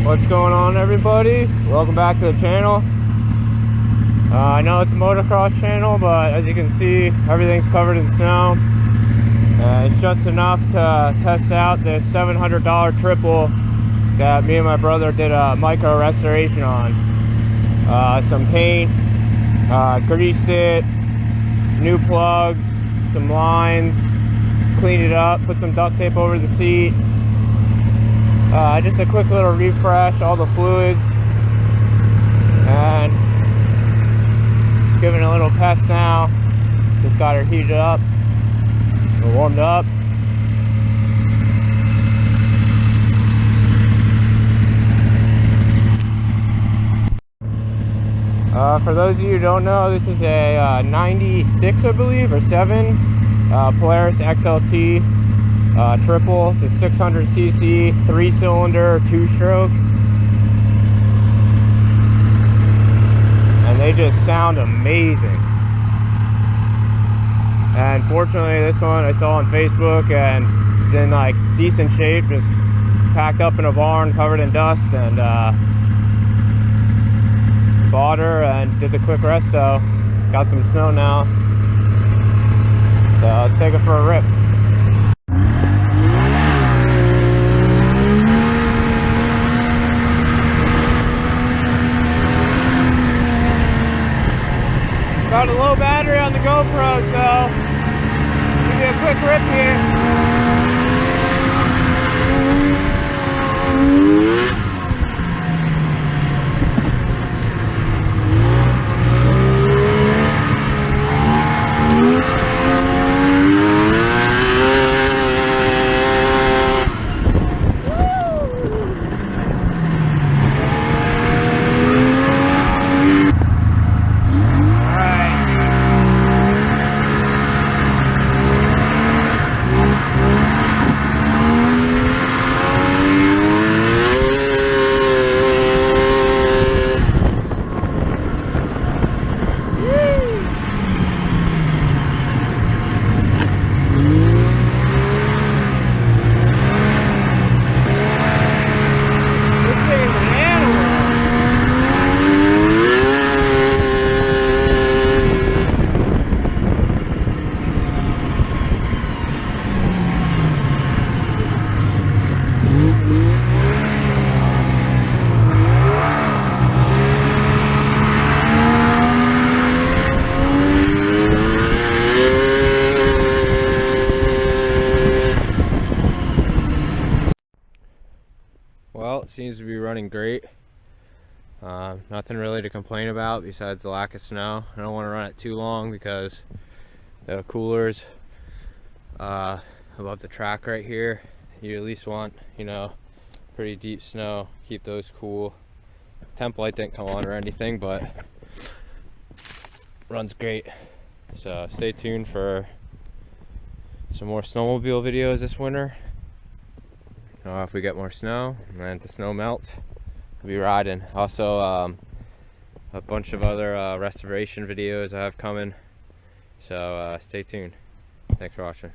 What's going on, everybody? Welcome back to the channel. I know it's a motocross channel, but as you can see, everything's covered in snow. It's just enough to test out this $700 triple that me and my brother did a micro restoration on. Some paint, greased it, new plugs, some lines, cleaned it up, put some duct tape over the seat. Just a quick little refresh, all the fluids, and just giving it a little test now. Just got her heated up, warmed up. For those of you who don't know, this is a 96, I believe, or 7 Polaris XLT triple to 600cc, 3-cylinder, 2-stroke, and they just sound amazing. And fortunately, this one I saw on Facebook and it's in like decent shape, just packed up in a barn covered in dust, and bought her and did the quick resto. Got some snow now, so let's take it for a rip. Got a low battery on the GoPro, so give you a quick rip here. Well, it seems to be running great. Nothing really to complain about besides the lack of snow. I don't want to run it too long because the coolers above the track right here, you at least want, you know, pretty deep snow, keep those cool. Temp light didn't come on or anything, but runs great. So stay tuned for some more snowmobile videos this winter. If we get more snow and the snow melts, we'll be riding. Also, a bunch of other restoration videos I have coming, so stay tuned. Thanks for watching.